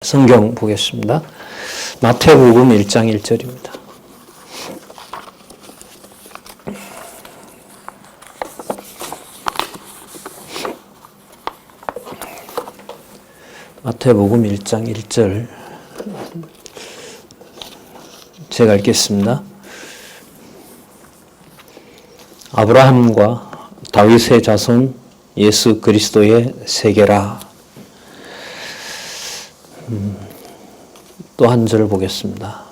성경 보겠습니다. 마태복음 1장 1절입니다. 마태복음 1장 1절 제가 읽겠습니다. 아브라함과 다윗의 자손 예수 그리스도의 세계라. 또 한 절 보겠습니다.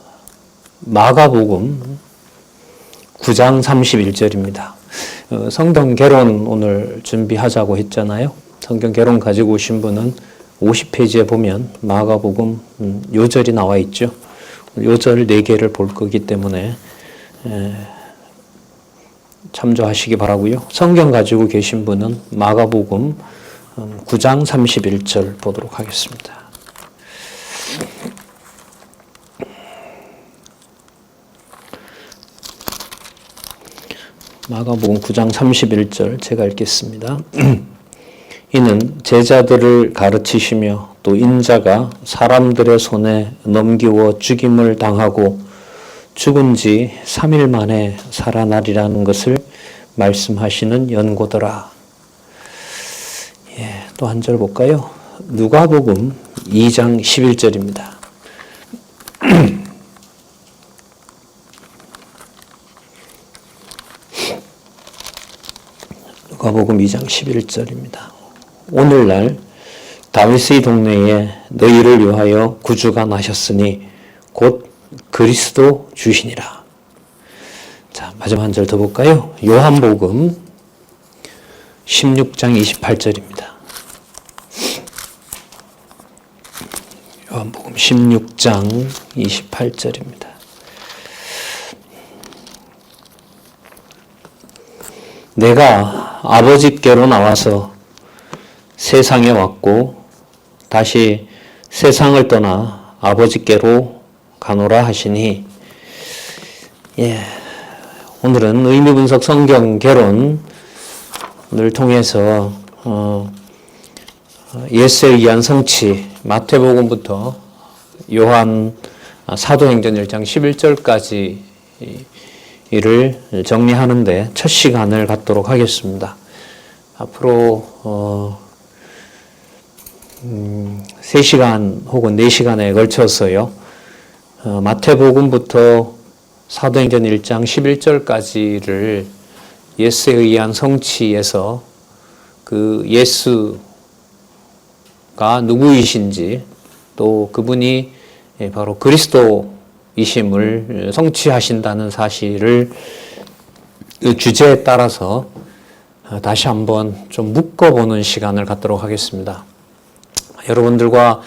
마가복음 9장 31절입니다. 성경 개론 오늘 준비하자고 했잖아요. 성경 개론 가지고 오신 분은 50페이지에 보면 마가복음 요절이 나와 있죠. 요절 4개를 볼 거기 때문에 참조하시기 바라고요. 성경 가지고 계신 분은 마가복음 9장 31절 보도록 하겠습니다. 마가복음 9장 31절 제가 읽겠습니다. 이는 제자들을 가르치시며 또 인자가 사람들의 손에 넘기워 죽임을 당하고 죽은 지 3일 만에 살아나리라는 것을 말씀하시는 연고더라. 또 한 절 볼까요? 누가복음 2장 11절입니다. 누가복음 2장 11절입니다. 오늘날 다윗의 동네에 너희를 위하여 구주가 나셨으니 곧 그리스도 주시니라. 자, 마지막 한 절 더 볼까요? 요한복음 16장 28절입니다. 요한복음 16장 28절입니다. 내가 아버지께로 나와서 세상에 왔고 다시 세상을 떠나 아버지께로 가노라 하시니, 오늘은 의미분석 성경 개론을 통해서 예수에 의한 성취, 마태복음부터 요한 사도행전 1장 11절까지 이를 정리하는데 첫 시간을 갖도록 하겠습니다. 앞으로 3시간 혹은 4시간에 걸쳐서요. 마태복음부터 사도행전 1장 11절까지를 예수에 의한 성취에서 그 예수가 누구이신지 또 그분이 바로 그리스도이심을 성취하신다는 사실을 주제에 따라서 다시 한번 좀 묶어보는 시간을 갖도록 하겠습니다. 여러분들과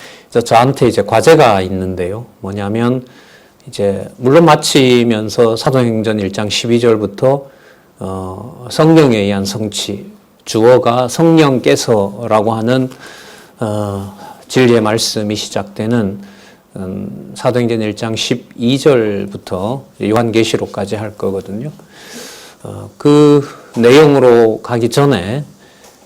저한테 이제 과제가 있는데요. 뭐냐면 물론 마치면서 사도행전 1장 12절부터 성령에 의한 성취, 주어가 성령께서라고 하는 진리의 말씀이 시작되는 사도행전 1장 12절부터 요한계시록까지 할 거거든요. 그 내용으로 가기 전에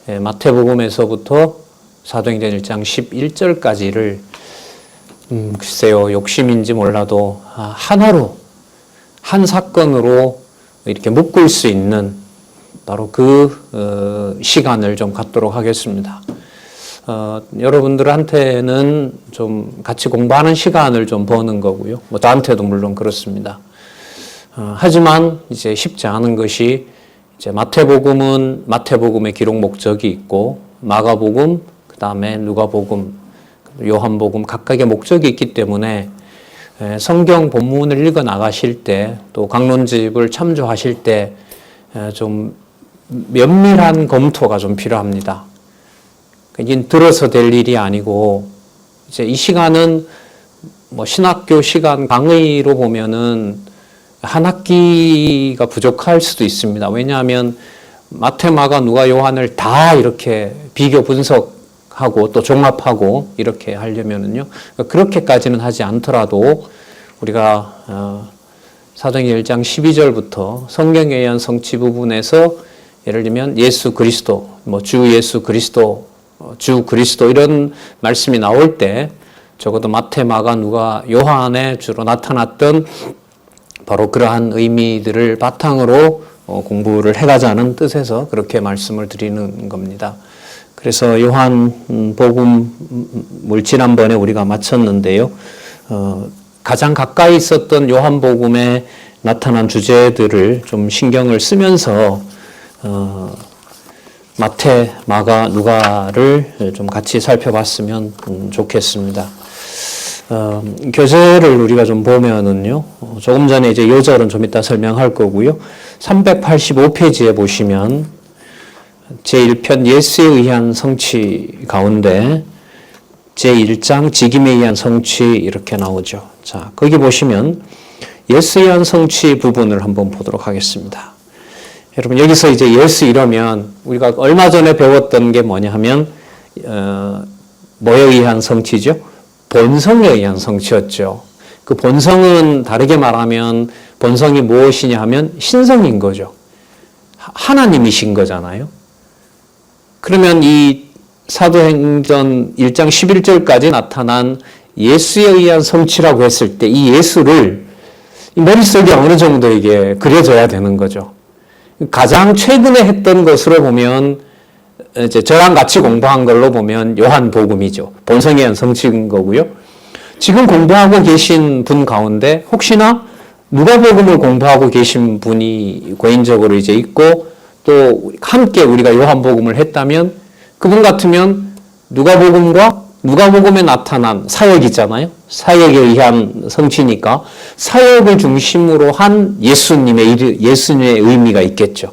마태복음에서부터 사도행전 1장 11절까지를 글쎄요, 욕심인지 몰라도 하나로, 한 사건으로 이렇게 묶을 수 있는 바로 그 시간을 좀 갖도록 하겠습니다. 여러분들한테는 좀 같이 공부하는 시간을 좀 버는 거고요. 저한테도 물론 그렇습니다. 하지만 이제 쉽지 않은 것이 이제 마태복음은 마태복음의 기록 목적이 있고 마가복음, 그 다음에 누가복음, 요한복음 각각의 목적이 있기 때문에 성경 본문을 읽어 나가실 때 또 강론집을 참조하실 때 좀 면밀한 검토가 좀 필요합니다. 이게 들어서 될 일이 아니고 이제 이 시간은 신학교 시간 강의로 보면은 한 학기가 부족할 수도 있습니다. 왜냐하면 마태, 마가, 누가, 요한을 다 이렇게 비교 분석하고 또 종합하고 이렇게 하려면은요. 그렇게까지는 하지 않더라도 우리가 사도행전 1장 12절부터 성경에 의한 성취 부분에서 예를 들면 예수 그리스도, 주 예수 그리스도, 주 그리스도 이런 말씀이 나올 때 적어도 마태, 마가, 누가, 요한에 주로 나타났던 바로 그러한 의미들을 바탕으로 공부를 해가자는 뜻에서 그렇게 말씀을 드리는 겁니다. 그래서 요한 복음을 지난번에 우리가 마쳤는데요. 가장 가까이 있었던 요한 복음에 나타난 주제들을 좀 신경을 쓰면서 마태, 마가, 누가를 좀 같이 살펴봤으면 좋겠습니다. 교재를 우리가 좀 보면은요, 조금 전에 이제 요절은 좀 이따 설명할 거고요. 385페이지에 보시면 제1편 예수에 의한 성취 가운데 제1장 직임에 의한 성취 이렇게 나오죠. 자, 거기 보시면 예수에 의한 성취 부분을 한번 보도록 하겠습니다. 여러분 여기서 이제 예수 이러면 우리가 얼마 전에 배웠던 게 뭐냐 하면 뭐에 의한 성취죠? 본성에 의한 성취였죠. 그 본성은 다르게 말하면 본성이 무엇이냐 하면 신성인 거죠. 하나님이신 거잖아요. 그러면 이 사도행전 1장 11절까지 나타난 예수에 의한 성취라고 했을 때 이 예수를 머릿속에 어느 정도 이게 그려져야 되는 거죠. 가장 최근에 했던 것으로 보면 이제 저랑 같이 공부한 걸로 보면 요한복음이죠. 본성에 의한 성취인 거고요. 지금 공부하고 계신 분 가운데 혹시나 누가복음을 공부하고 계신 분이 개인적으로 이제 있고 또 함께 우리가 요한복음을 했다면 그분 같으면 누가복음과 누가복음에 나타난 사역 있잖아요. 사역에 의한 성취니까 사역을 중심으로 한 예수님의 의미가 있겠죠.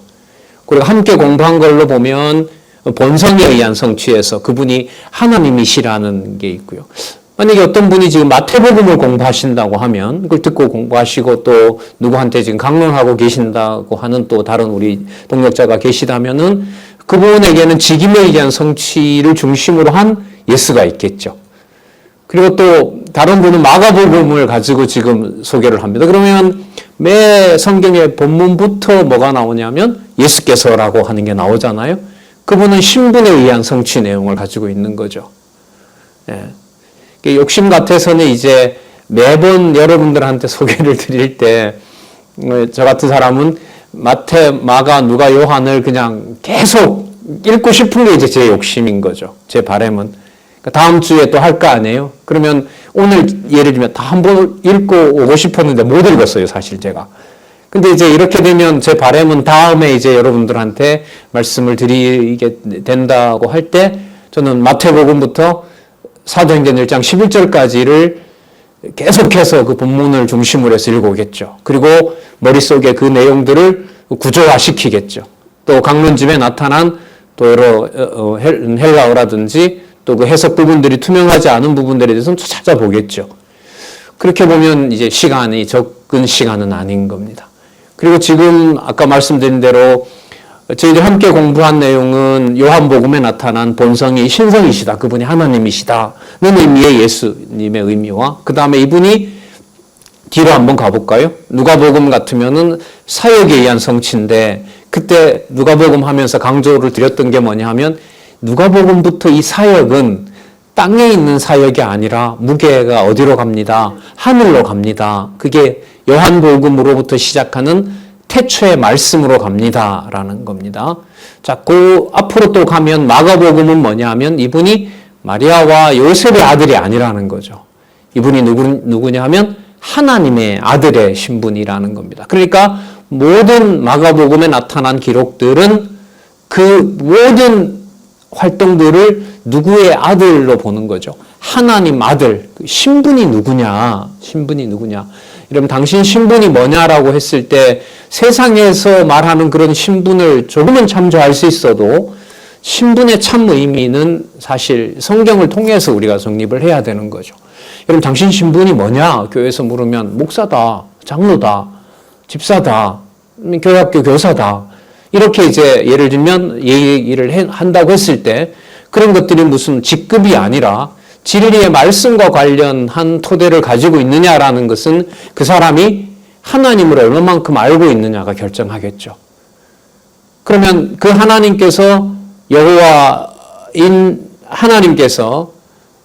그리고 함께 공부한 걸로 보면 본성에 의한 성취에서 그분이 하나님이시라는 게 있고요. 만약에 어떤 분이 지금 마태복음을 공부하신다고 하면 그걸 듣고 공부하시고 또 누구한테 지금 강론하고 계신다고 하는 또 다른 우리 동역자가 계시다면은 그분에게는 직임에 의한 성취를 중심으로 한 예수가 있겠죠. 그리고 또 다른 분은 마가복음을 가지고 지금 소개를 합니다. 그러면 매 성경의 본문부터 뭐가 나오냐면 예수께서라고 하는 게 나오잖아요. 그분은 신분에 의한 성취 내용을 가지고 있는 거죠. 예. 욕심 같아서는 이제 매번 여러분들한테 소개를 드릴 때 저 같은 사람은 마태, 마가, 누가, 요한을 그냥 계속 읽고 싶은 게 이제 제 욕심인 거죠. 제 바람은. 다음 주에 또 할 거 아니에요? 그러면 오늘 예를 들면 다 한 번 읽고 오고 싶었는데 못 읽었어요, 사실 제가. 근데 이제 이렇게 되면 제 바람은 다음에 이제 여러분들한테 말씀을 드리게 된다고 할 때 저는 마태복음부터 사도행전 1장 11절까지를 계속해서 그 본문을 중심으로 해서 읽어오겠죠. 그리고 머릿속에 그 내용들을 구조화시키겠죠. 또 강론집에 나타난 또 여러 헬라어라든지 또 그 해석 부분들이 투명하지 않은 부분들에 대해서는 찾아보겠죠. 그렇게 보면 이제 시간이 적은 시간은 아닌 겁니다. 그리고 지금 아까 말씀드린 대로 저희들 함께 공부한 내용은 요한복음에 나타난 본성이 신성이시다. 그분이 하나님이시다는 의미의 예수님의 의미와 그 다음에 이분이 뒤로 한번 가볼까요? 누가복음 같으면은 사역에 의한 성취인데 그때 누가복음 하면서 강조를 드렸던 게 뭐냐 하면 누가복음부터 이 사역은 땅에 있는 사역이 아니라 무게가 어디로 갑니다? 하늘로 갑니다. 그게 요한복음으로부터 시작하는 태초의 말씀으로 갑니다라는 겁니다. 자, 그 앞으로 또 가면 마가복음은 뭐냐 하면 이분이 마리아와 요셉의 아들이 아니라는 거죠. 이분이 누구냐 하면 하나님의 아들의 신분이라는 겁니다. 그러니까 모든 마가복음에 나타난 기록들은 그 모든 활동들을 누구의 아들로 보는 거죠. 하나님 아들. 신분이 누구냐? 신분이 누구냐? 여러분 당신 신분이 뭐냐라고 했을 때 세상에서 말하는 그런 신분을 조금은 참조할 수 있어도 신분의 참 의미는 사실 성경을 통해서 우리가 정립을 해야 되는 거죠. 여러분 당신 신분이 뭐냐? 교회에서 물으면 목사다, 장로다, 집사다, 교회학교 교사다. 이렇게 이제 예를 들면 얘기를 한다고 했을 때 그런 것들이 무슨 직급이 아니라 진리의 말씀과 관련한 토대를 가지고 있느냐라는 것은 그 사람이 하나님을 얼마만큼 알고 있느냐가 결정하겠죠. 그러면 그 하나님께서 여호와인 하나님께서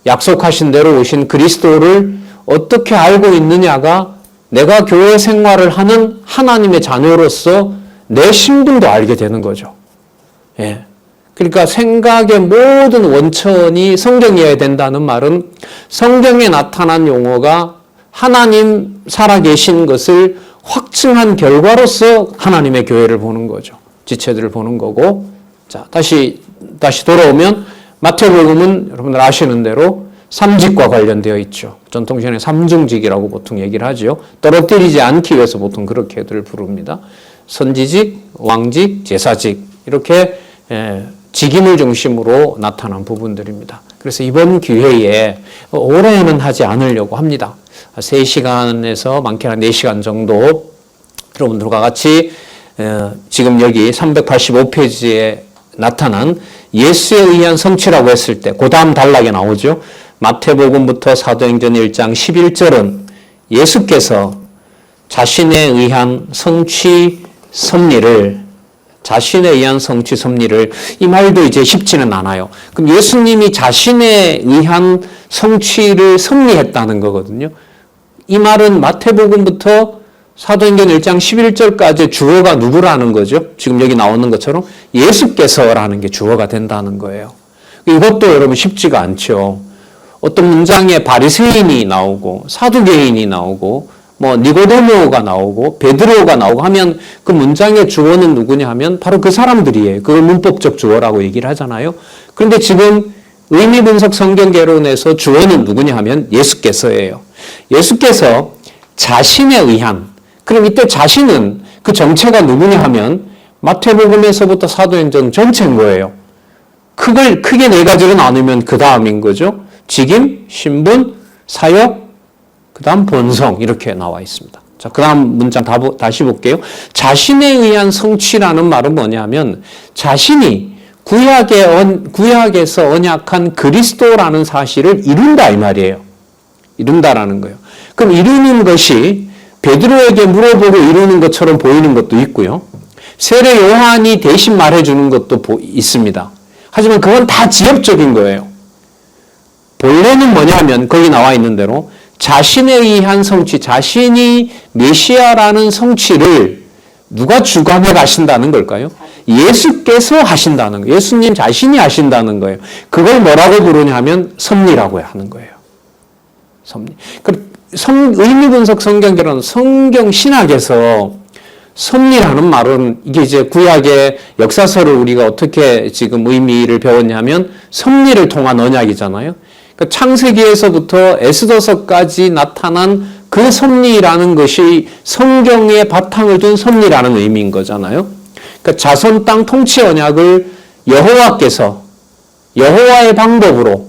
약속하신 대로 오신 그리스도를 어떻게 알고 있느냐가 내가 교회 생활을 하는 하나님의 자녀로서 내 신분도 알게 되는 거죠. 예. 그러니까 생각의 모든 원천이 성경이어야 된다는 말은 성경에 나타난 용어가 하나님 살아계신 것을 확증한 결과로서 하나님의 교회를 보는 거죠. 지체들을 보는 거고. 자, 다시 돌아오면 마태복음은 여러분들 아시는 대로 삼직과 관련되어 있죠. 전통시간에 삼중직이라고 보통 얘기를 하죠. 떨어뜨리지 않기 위해서 보통 그렇게들 부릅니다. 선지직, 왕직, 제사직 이렇게 직임을 중심으로 나타난 부분들입니다. 그래서 이번 기회에 올해는 하지 않으려고 합니다. 3시간에서 많게는 4시간 정도 여러분들과 같이 지금 여기 385페이지에 나타난 예수에 의한 성취라고 했을 때 그 다음 단락에 나오죠. 마태복음부터 사도행전 1장 11절은 예수께서 자신에 의한 성취 섭리를 이 말도 이제 쉽지는 않아요. 그럼 예수님이 자신에 의한 성취를 섭리했다는 거거든요. 이 말은 마태복음부터 사도행전 1장 11절까지 주어가 누구라는 거죠? 지금 여기 나오는 것처럼 예수께서라는 게 주어가 된다는 거예요. 이것도 여러분 쉽지가 않죠. 어떤 문장에 바리새인이 나오고 사두개인이 나오고 뭐 니고데모가 나오고 베드로가 나오고 하면 그 문장의 주어는 누구냐 하면 바로 그 사람들이에요. 그걸 문법적 주어라고 얘기를 하잖아요. 그런데 지금 의미분석 성경개론에서 주어는 누구냐 하면 예수께서예요. 예수께서 자신에 의한, 그럼 이때 자신은 그 정체가 누구냐 하면 마태복음에서부터 사도행전 전체인 거예요. 그걸 크게 4가지로 나누면 그 다음인 거죠. 직임, 신분, 사역, 그 다음 본성 이렇게 나와 있습니다. 자, 그 다음 문장 다시 볼게요. 자신에 의한 성취라는 말은 뭐냐면 자신이 구약에서 언약한 그리스도라는 사실을 이룬다 이 말이에요. 이룬다라는 거예요. 그럼 이루는 것이 베드로에게 물어보고 이루는 것처럼 보이는 것도 있고요. 세례 요한이 대신 말해주는 것도 있습니다. 하지만 그건 다 지엽적인 거예요. 본래는 뭐냐면 거기 나와 있는 대로 자신에 의한 성취, 자신이 메시아라는 성취를 누가 주관해 가신다는 걸까요? 예수께서 하신다는 거예요. 예수님 자신이 하신다는 거예요. 그걸 뭐라고 부르냐 하면 섭리라고 하는 거예요. 섭리. 의미분석 성경개론 성경 신학에서 섭리라는 말은 이게 이제 구약의 역사서를 우리가 어떻게 지금 의미를 배웠냐면 섭리를 통한 언약이잖아요. 그러니까 창세기에서부터 에스더서까지 나타난 그 섭리라는 것이 성경의 바탕을 둔 섭리라는 의미인 거잖아요. 그러니까 자손 땅 통치 언약을 여호와께서 여호와의 방법으로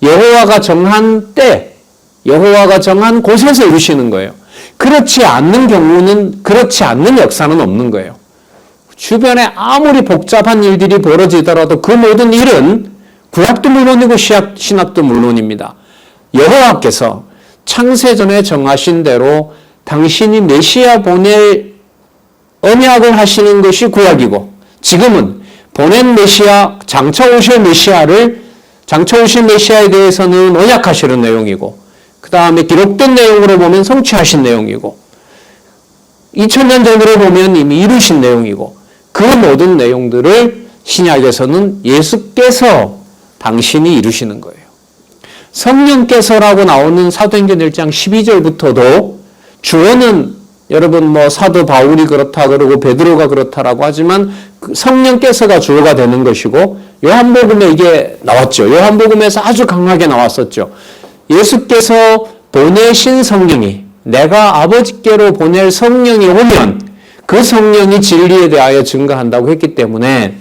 여호와가 정한 때, 여호와가 정한 곳에서 이루시는 거예요. 그렇지 않는 경우는, 그렇지 않는 역사는 없는 거예요. 주변에 아무리 복잡한 일들이 벌어지더라도 그 모든 일은 구약도 물론이고 신약도 물론입니다. 여호와께서 창세전에 정하신 대로 당신이 메시아 보낼 언약을 하시는 것이 구약이고, 지금은 보낸 메시아, 장차 오실 메시아에 대해서는 언약하시는 내용이고, 그 다음에 기록된 내용으로 보면 성취하신 내용이고, 2000년 전으로 보면 이미 이루신 내용이고, 그 모든 내용들을 신약에서는 예수께서 당신이 이루시는 거예요. 성령께서라고 나오는 사도행전 1장 12절부터도 주어는 여러분 뭐 사도 바울이 그렇다 그러고 베드로가 그렇다라고 하지만 성령께서가 주어가 되는 것이고, 요한복음에 이게 나왔죠. 요한복음에서 아주 강하게 나왔었죠. 예수께서 보내신 성령이, 내가 아버지께로 보낼 성령이 오면 그 성령이 진리에 대하여 증거한다고 했기 때문에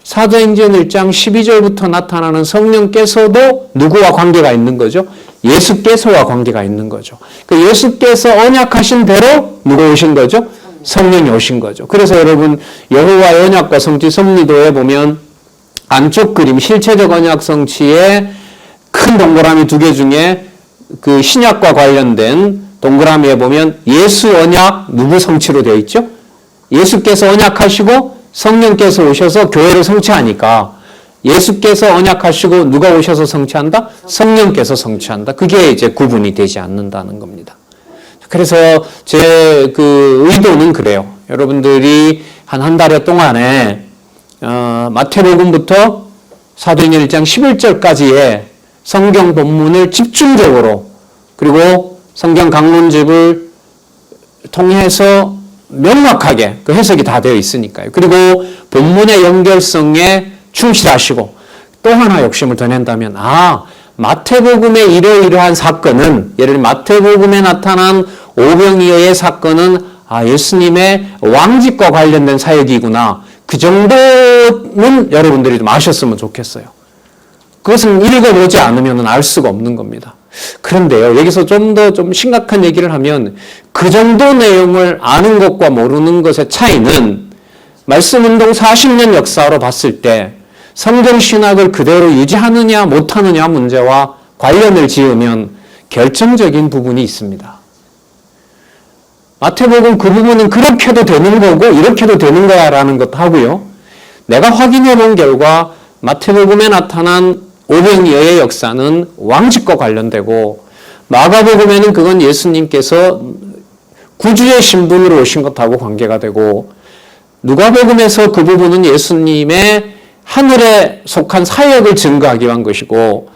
사도행전 1장 12절부터 나타나는 성령께서도 누구와 관계가 있는 거죠? 예수께서와 관계가 있는 거죠. 그 예수께서 언약하신 대로 누가 오신 거죠? 성령이 오신 거죠. 그래서 여러분 여호와의 언약과 성취 섭리도에 보면 안쪽 그림, 실체적 언약 성취의 큰 동그라미 2개 중에 그 신약과 관련된 동그라미에 보면 예수 언약 누구 성취로 되어 있죠? 예수께서 언약하시고 성령께서 오셔서 교회를 성취하니까 예수께서 언약하시고 누가 오셔서 성취한다? 성령께서 성취한다. 그게 이제 구분이 되지 않는다는 겁니다. 그래서 제 그 의도는 그래요. 여러분들이 한 달여 동안에 마태복음부터 사도행전 1장 11절까지의 성경 본문을 집중적으로 그리고 성경 강론집을 통해서 명확하게 그 해석이 다 되어 있으니까요. 그리고 본문의 연결성에 충실하시고 또 하나 욕심을 더 낸다면 마태복음의 이러이러한 사건은 예를 들면 마태복음에 나타난 오병이어의 사건은 예수님의 왕직과 관련된 사역이구나. 그 정도는 여러분들이 좀 아셨으면 좋겠어요. 그것은 읽어보지 않으면 알 수가 없는 겁니다. 그런데요, 여기서 좀 더 좀 심각한 얘기를 하면 그 정도 내용을 아는 것과 모르는 것의 차이는 말씀운동 40년 역사로 봤을 때 성경신학을 그대로 유지하느냐 못하느냐 문제와 관련을 지으면 결정적인 부분이 있습니다. 마태복음 그 부분은 그렇게도 되는 거고 이렇게도 되는 거야 라는 것도 하고요. 내가 확인해 본 결과 마태복음에 나타난 오병이어의 역사는 왕직과 관련되고 마가복음에는 그건 예수님께서 구주의 신분으로 오신 것하고 관계가 되고 누가복음에서 그 부분은 예수님의 하늘에 속한 사역을 증거하기 위한 것이고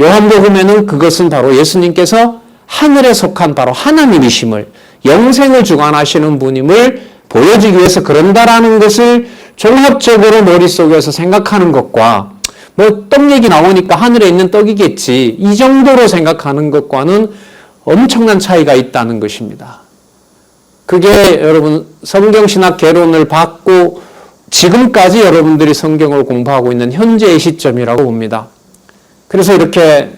요한복음에는 그것은 바로 예수님께서 하늘에 속한 바로 하나님이심을 영생을 주관하시는 분임을 보여주기 위해서 그런다라는 것을 종합적으로 머릿속에서 생각하는 것과 떡 얘기 나오니까 하늘에 있는 떡이겠지 이 정도로 생각하는 것과는 엄청난 차이가 있다는 것입니다. 그게 여러분 성경신학 개론을 받고 지금까지 여러분들이 성경을 공부하고 있는 현재의 시점이라고 봅니다. 그래서 이렇게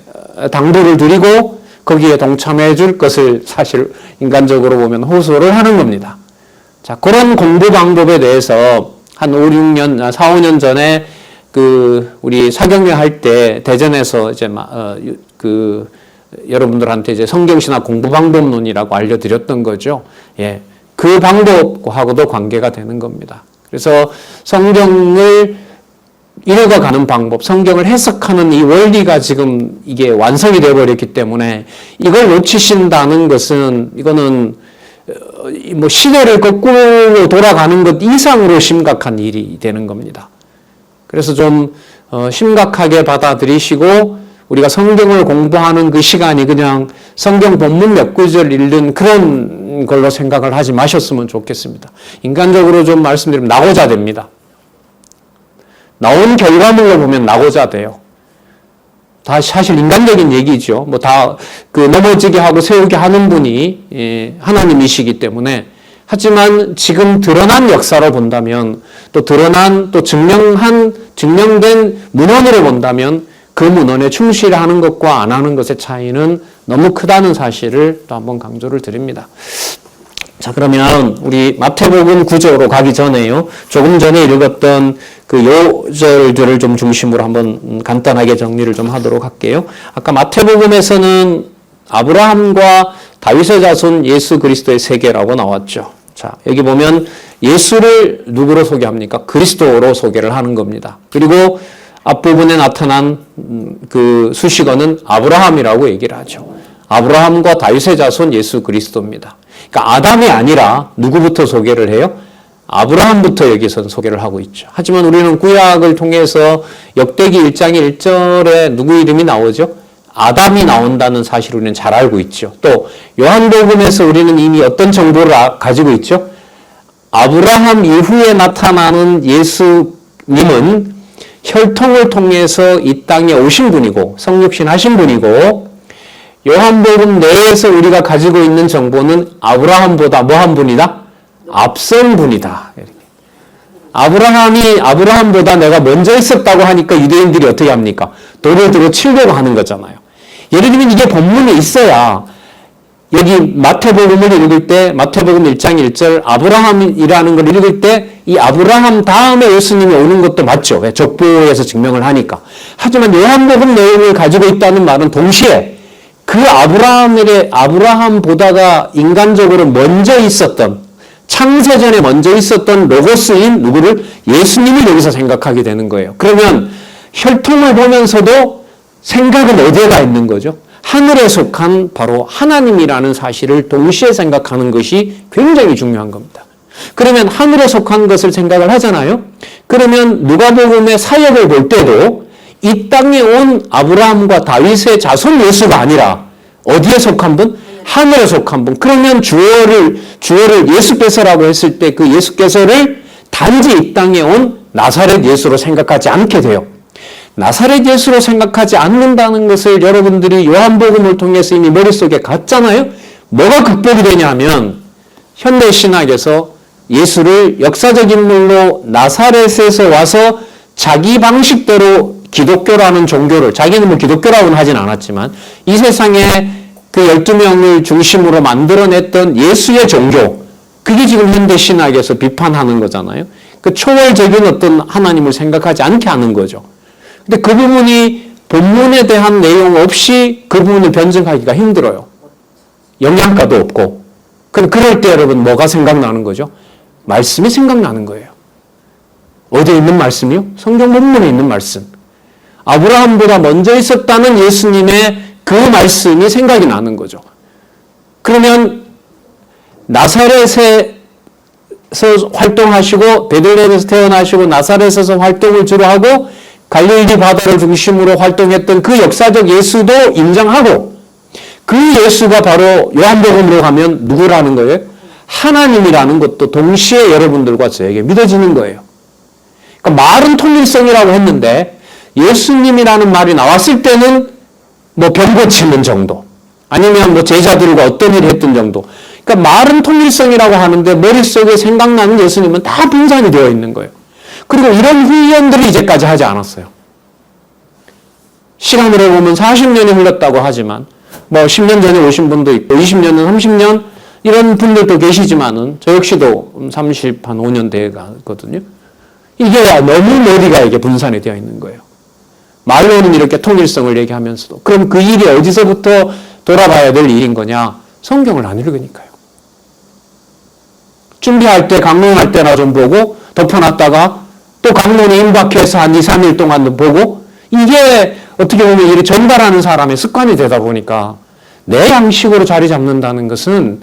당부를 드리고 거기에 동참해 줄 것을 사실 인간적으로 보면 호소를 하는 겁니다. 자, 그런 공부 방법에 대해서 한 5, 6년, 4, 5년 전에 우리 사경회 할 때 대전에서 이제 여러분들한테 이제 성경신학 공부 방법론이라고 알려드렸던 거죠. 예. 그 방법하고도 관계가 되는 겁니다. 그래서 성경을 읽어가는 방법, 성경을 해석하는 이 원리가 지금 이게 완성이 되어버렸기 때문에 이걸 놓치신다는 것은 이거는 시대를 거꾸로 돌아가는 것 이상으로 심각한 일이 되는 겁니다. 그래서 좀 심각하게 받아들이시고 우리가 성경을 공부하는 그 시간이 그냥 성경 본문 몇 구절 읽는 그런 걸로 생각을 하지 마셨으면 좋겠습니다. 인간적으로 좀 말씀드리면 나고자 됩니다. 나온 결과물로 보면 나고자 돼요. 다 사실 인간적인 얘기죠. 다 넘어지게 하고 세우게 하는 분이 하나님이시기 때문에 하지만 지금 드러난 역사로 본다면 또 드러난 또 증명된 문헌으로 본다면 그 문헌에 충실하는 것과 안 하는 것의 차이는 너무 크다는 사실을 또 한번 강조를 드립니다. 자, 그러면 우리 마태복음 9절로 가기 전에요. 조금 전에 읽었던 그 요절들을 좀 중심으로 한번 간단하게 정리를 좀 하도록 할게요. 아까 마태복음에서는 아브라함과 다윗의 자손 예수 그리스도의 세계라고 나왔죠. 자, 여기 보면 예수를 누구로 소개합니까? 그리스도로 소개를 하는 겁니다. 그리고 앞부분에 나타난 그 수식어는 아브라함이라고 얘기를 하죠. 아브라함과 다윗의 자손 예수 그리스도입니다. 그러니까 아담이 아니라 누구부터 소개를 해요? 아브라함부터 여기서는 소개를 하고 있죠. 하지만 우리는 구약을 통해서 역대기 1장 1절에 누구 이름이 나오죠? 아담이 나온다는 사실을 우리는 잘 알고 있죠. 또 요한복음에서 우리는 이미 어떤 정보를 가지고 있죠? 아브라함 이후에 나타나는 예수님은 혈통을 통해서 이 땅에 오신 분이고 성육신 하신 분이고 요한복음 내에서 우리가 가지고 있는 정보는 아브라함보다 뭐한 분이다? 앞선 분이다. 아브라함보다 내가 먼저 있었다고 하니까 유대인들이 어떻게 합니까? 돌을 들어 치려고 하는 거잖아요. 예를 들면 이게 본문에 있어야 여기 마태복음을 읽을 때 마태복음 1장 1절 아브라함이라는 걸 읽을 때 이 아브라함 다음에 예수님이 오는 것도 맞죠. 족보에서 증명을 하니까. 하지만 요한복음 내용을 가지고 있다는 말은 동시에 그 아브라함보다가 인간적으로 먼저 있었던 창세전에 먼저 있었던 로고스인 누구를? 예수님을 여기서 생각하게 되는 거예요. 그러면 혈통을 보면서도 생각은 어디에 가 있는 거죠? 하늘에 속한 바로 하나님이라는 사실을 동시에 생각하는 것이 굉장히 중요한 겁니다. 그러면 하늘에 속한 것을 생각을 하잖아요. 그러면 누가복음의 사역을 볼 때도 이 땅에 온 아브라함과 다윗의 자손 예수가 아니라 어디에 속한 분? 하늘에 속한 분. 그러면 주어를 예수께서라고 했을 때 그 예수께서를 단지 이 땅에 온 나사렛 예수로 생각하지 않게 돼요. 나사렛 예수로 생각하지 않는다는 것을 여러분들이 요한복음을 통해서 이미 머릿속에 갔잖아요. 뭐가 극복이 되냐면 현대 신학에서 예수를 역사적 인물로 나사렛에서 와서 자기 방식대로 기독교라는 종교를, 자기는 뭐 기독교라고는 하진 않았지만 이 세상에 그 12명을 중심으로 만들어냈던 예수의 종교, 그게 지금 현대 신학에서 비판하는 거잖아요. 그 초월적인 어떤 하나님을 생각하지 않게 하는 거죠. 근데 그 부분이 본문에 대한 내용 없이 그 부분을 변증하기가 힘들어요. 영양가도 없고. 그럴 때 여러분 뭐가 생각나는 거죠? 말씀이 생각나는 거예요. 어디에 있는 말씀이요? 성경 본문에 있는 말씀. 아브라함보다 먼저 있었다는 예수님의 그 말씀이 생각이 나는 거죠. 그러면 나사렛에서 활동하시고 베들레헴에서 태어나시고 나사렛에서 활동을 주로 하고 갈릴리 바다를 중심으로 활동했던 그 역사적 예수도 인정하고 그 예수가 바로 요한복음으로 가면 누구라는 거예요? 하나님이라는 것도 동시에 여러분들과 저에게 믿어지는 거예요. 그러니까 말은 통일성이라고 했는데 예수님이라는 말이 나왔을 때는 뭐 병 고치는 정도 아니면 뭐 제자들과 어떤 일을 했던 정도. 그러니까 말은 통일성이라고 하는데 머릿속에 생각나는 예수님은 다 분산이 되어 있는 거예요. 그리고 이런 훈련들을 이제까지 하지 않았어요. 시간으로 보면 40년이 흘렀다고 하지만 뭐 10년 전에 오신 분도 있고 20년은 30년 이런 분들도 계시지만은 저 역시도 35년 돼 가거든요. 이게 너무 머리가 이게 분산이 되어 있는 거예요. 말로는 이렇게 통일성을 얘기하면서도 그럼 그 일이 어디서부터 돌아봐야 될 일인 거냐? 성경을 안 읽으니까요. 준비할 때 강론할 때나 좀 보고 덮어놨다가 또 강론에 임박해서 한 2, 3일 동안 보고 이게 어떻게 보면 이렇게 전달하는 사람의 습관이 되다 보니까 내 양식으로 자리 잡는다는 것은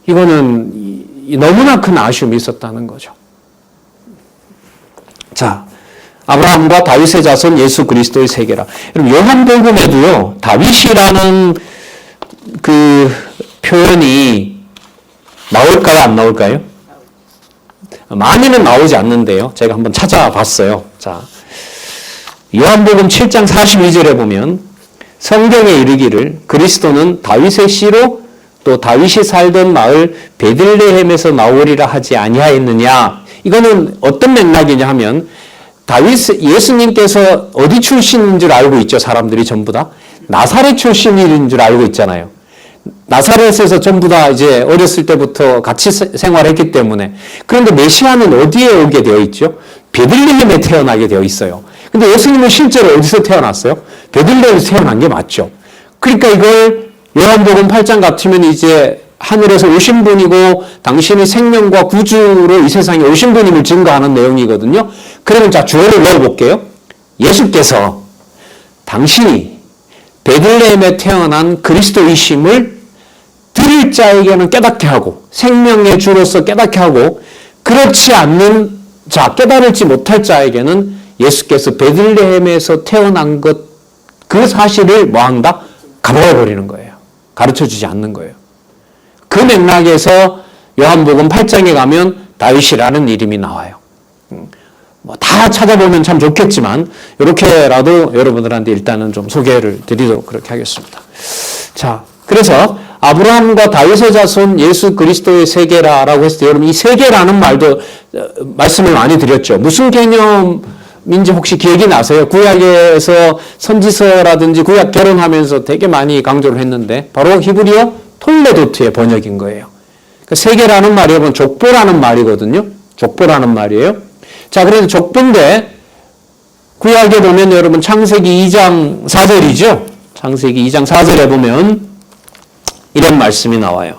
이거는 너무나 큰 아쉬움이 있었다는 거죠. 자, 아브라함과 다윗의 자손 예수 그리스도의 세계라. 여러분 요한복음에도요 다윗이라는 그 표현이 나올까요? 안 나올까요? 많이는 나오지 않는데요. 제가 한번 찾아봤어요. 자, 요한복음 7장 42절에 보면 성경에 이르기를 그리스도는 다윗의 씨로 또 다윗이 살던 마을 베들레헴에서 나오리라 하지 아니하였느냐. 이거는 어떤 맥락이냐 하면 예수님께서 어디 출신인 줄 알고 있죠. 사람들이 전부 다. 나사렛 출신인 줄 알고 있잖아요. 나사렛에서 전부 다 이제 어렸을 때부터 같이 생활했기 때문에. 그런데 메시아는 어디에 오게 되어 있죠? 베들레헴에 태어나게 되어 있어요. 근데 예수님은 실제로 어디서 태어났어요? 베들레헴에서 태어난 게 맞죠. 그러니까 이걸 요한복음 8장 같으면 이제 하늘에서 오신 분이고 당신의 생명과 구주로 이 세상에 오신 분임을 증거하는 내용이거든요. 그러면 자, 주어를 넣어볼게요. 예수께서 당신이 베들레헴에 태어난 그리스도이심을 들을 자에게는 깨닫게 하고 생명의 주로서 깨닫게 하고 그렇지 않는 자, 깨달을지 못할 자에게는 예수께서 베들레헴에서 태어난 것, 그 사실을 뭐한다? 가버려버리는 거예요. 가르쳐주지 않는 거예요. 그 맥락에서 요한복음 8장에 가면 다윗이라는 이름이 나와요. 뭐 다 찾아보면 참 좋겠지만 이렇게라도 여러분들한테 일단은 좀 소개를 드리도록 그렇게 하겠습니다. 자, 그래서 아브라함과 다윗의 자손 예수 그리스도의 세계라라고 했을 때 여러분 이 세계라는 말도 말씀을 많이 드렸죠. 무슨 개념인지 혹시 기억이 나세요? 구약에서 선지서라든지 구약 개론하면서 되게 많이 강조를 했는데 바로 히브리어 톨레도트의 번역인 거예요. 그러니까 세계라는 말이 여러분 족보라는 말이거든요. 족보라는 말이에요. 자, 그래서 족보인데 구약에 보면 여러분 창세기 2장 4절이죠. 창세기 2장 4절에 보면 이런 말씀이 나와요.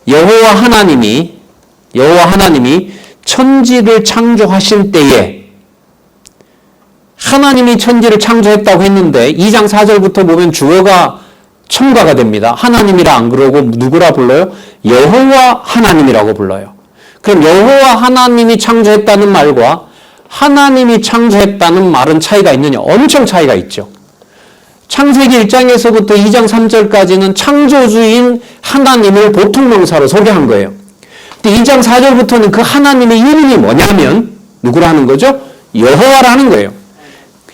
여호와 하나님이 천지를 창조하신 때에 하나님이 천지를 창조했다고 했는데 2장 4절부터 보면 주어가 첨가가 됩니다. 하나님이라 안 그러고 누구라 불러요? 여호와 하나님이라고 불러요. 그럼 여호와 하나님이 창조했다는 말과 하나님이 창조했다는 말은 차이가 있느냐? 엄청 차이가 있죠. 창세기 1장에서부터 2장 3절까지는 창조주인 하나님을 보통명사로 소개한 거예요. 근데 2장 4절부터는 그 하나님의 이름이 뭐냐면 누구라는 거죠? 여호와라는 거예요.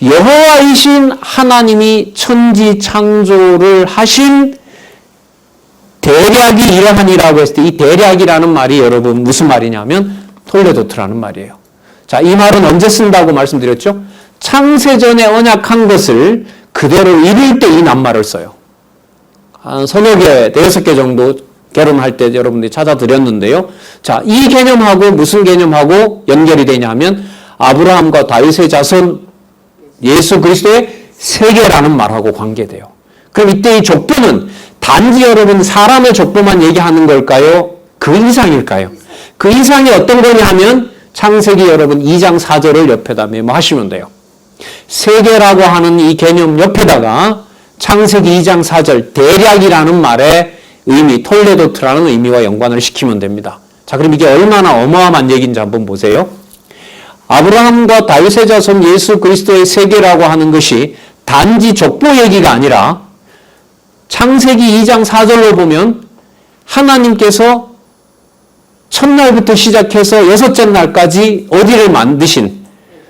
여호와이신 하나님이 천지 창조를 하신 대략이 이러하니라고 했을 때 이 대략이라는 말이 여러분 무슨 말이냐면 톨레도트라는 말이에요. 자, 이 말은 언제 쓴다고 말씀드렸죠? 창세전에 언약한 것을 그대로 이룰 때 이 낱말을 써요. 한 서너 개, 대여섯 개 정도 결혼할 때 여러분들이 찾아드렸는데요. 자, 이 개념하고 무슨 개념하고 연결이 되냐면 아브라함과 다윗의 자손 예수 그리스도의 세계라는 말하고 관계돼요. 그럼 이때 이 족보는 단지 여러분 사람의 족보만 얘기하는 걸까요? 그 이상일까요? 그 이상이 어떤 거냐 하면 창세기 여러분 2장 4절을 옆에다 메모하시면 돼요. 세계라고 하는 이 개념 옆에다가 창세기 2장 4절 대략이라는 말의 의미, 톨레도트라는 의미와 연관을 시키면 됩니다. 자, 그럼 이게 얼마나 어마어마한 얘기인지 한번 보세요. 아브라함과 다윗의 자손 예수 그리스도의 세계라고 하는 것이 단지 족보 얘기가 아니라 창세기 2장 4절로 보면 하나님께서 첫날부터 시작해서 여섯째 날까지 어디를 만드신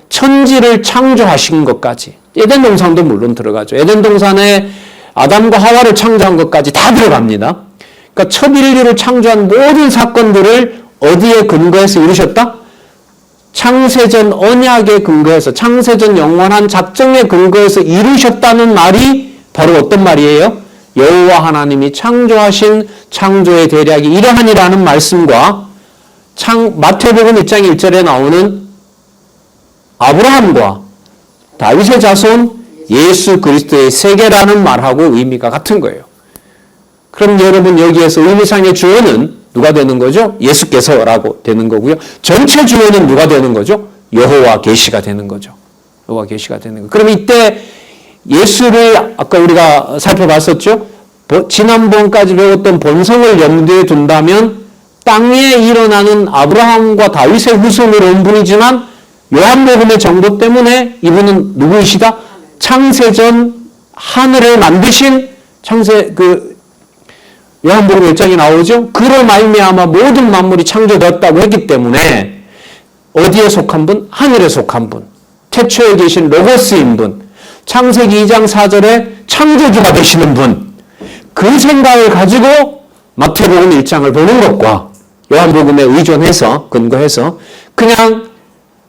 천지를 창조하신 것까지 에덴 동산도 물론 들어가죠. 에덴 동산에 아담과 하와를 창조한 것까지 다 들어갑니다. 그러니까 첫 인류를 창조한 모든 사건들을 어디에 근거해서 이루셨다? 창세전 언약에 근거해서 창세전 영원한 작정에 근거해서 이루셨다는 말이 바로 어떤 말이에요? 여호와 하나님이 창조하신 창조의 대략이 이러하니라는 말씀과 마태복음 1장 1절에 나오는 아브라함과 다윗의 자손 예수 그리스도의 세계라는 말하고 의미가 같은 거예요. 그럼 여러분 여기에서 의미상의 주어는 누가 되는 거죠? 예수께서라고 되는 거고요. 전체 주어는 누가 되는 거죠? 여호와 계시가 되는 거죠. 여호와 계시가 되는 거예요. 그럼 이때 예수를 아까 우리가 살펴봤었죠? 지난번까지 배웠던 본성을 염두에 둔다면 땅에 일어나는 아브라함과 다윗의 후손으로 온 분이지만 요한복음의 정도 때문에 이분은 누구이시다? 창세전 하늘을 만드신 요한복음 1장에 나오죠. 그로 말미암아 모든 만물이 창조되었다고 했기 때문에 어디에 속한 분? 하늘에 속한 분. 태초에 계신 로고스인 분. 창세기 2장 4절에 창조주가 되시는 분. 그 생각을 가지고 마태복음 1장을 보는 것과 요한복음에 의존해서 근거해서 그냥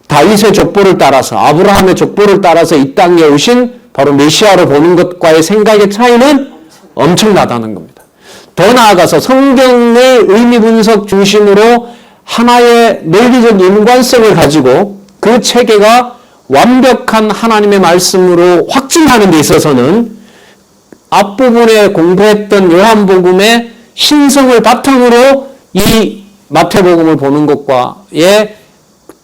다윗의 족보를 따라서 아브라함의 족보를 따라서 이 땅에 오신 바로 메시아로 보는 것과의 생각의 차이는 엄청나다는 겁니다. 더 나아가서 성경의 의미 분석 중심으로 하나의 논리적 인관성을 가지고 그 체계가 완벽한 하나님의 말씀으로 확증하는 데 있어서는 앞부분에 공부했던 요한복음의 신성을 바탕으로 이 마태복음을 보는 것과의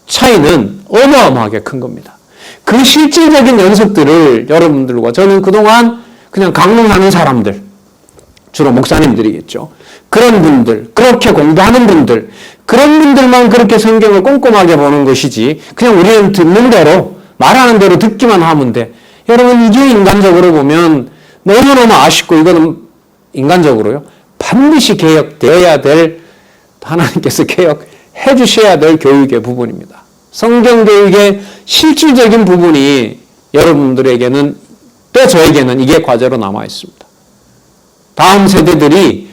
차이는 어마어마하게 큰 겁니다. 그 실질적인 연습들을 여러분들과 저는 그동안 그냥 강론하는 사람들, 주로 목사님들이겠죠. 그런 분들, 그렇게 공부하는 분들, 그런 분들만 그렇게 성경을 꼼꼼하게 보는 것이지 그냥 우리는 듣는 대로 말하는 대로 듣기만 하면 돼. 여러분 이게 인간적으로 보면 너무너무 아쉽고 이거는 인간적으로요. 반드시 개혁되어야 될 하나님께서 개혁해 주셔야 될 교육의 부분입니다. 성경 교육의 실질적인 부분이 여러분들에게는 또 저에게는 이게 과제로 남아 있습니다. 다음 세대들이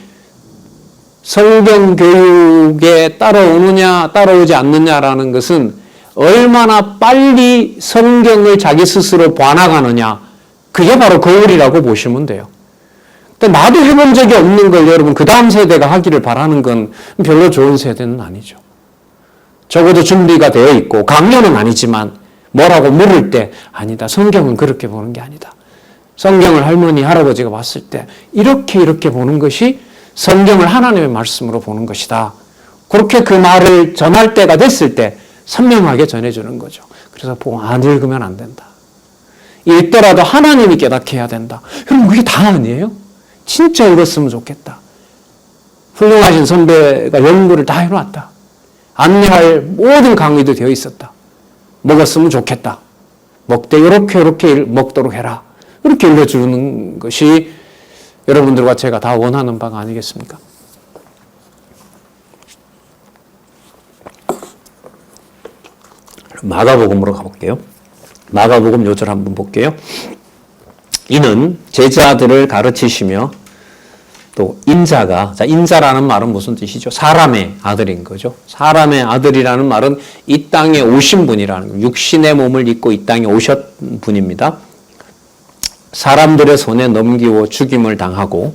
성경 교육에 따라오느냐 따라오지 않느냐라는 것은 얼마나 빨리 성경을 자기 스스로 봐나가느냐 그게 바로 거울이라고 보시면 돼요. 근데 나도 해본 적이 없는 걸 여러분 그 다음 세대가 하기를 바라는 건 별로 좋은 세대는 아니죠. 적어도 준비가 되어 있고 강요는 아니지만 뭐라고 물을 때 아니다. 성경은 그렇게 보는 게 아니다. 성경을 할머니, 할아버지가 봤을 때 이렇게 보는 것이 성경을 하나님의 말씀으로 보는 것이다. 그렇게 그 말을 전할 때가 됐을 때 선명하게 전해주는 거죠. 그래서 보고 안 읽으면 안 된다. 읽더라도 하나님이 깨닫게 해야 된다. 여러분 그게 다 아니에요? 진짜 읽었으면 좋겠다. 훌륭하신 선배가 연구를 다 해놨다. 안내할 모든 강의도 되어 있었다. 먹었으면 좋겠다. 먹되 이렇게 먹도록 해라. 이렇게 읽어주는 것이 여러분들과 제가 다 원하는 바가 아니겠습니까? 마가복음으로 가볼게요. 마가복음 요절 한번 볼게요. 이는 제자들을 가르치시며 또 인자가, 자, 인자라는 말은 무슨 뜻이죠? 사람의 아들인 거죠. 사람의 아들이라는 말은 이 땅에 오신 분이라는 거예요. 육신의 몸을 입고 이 땅에 오셨 분입니다. 사람들의 손에 넘기워 죽임을 당하고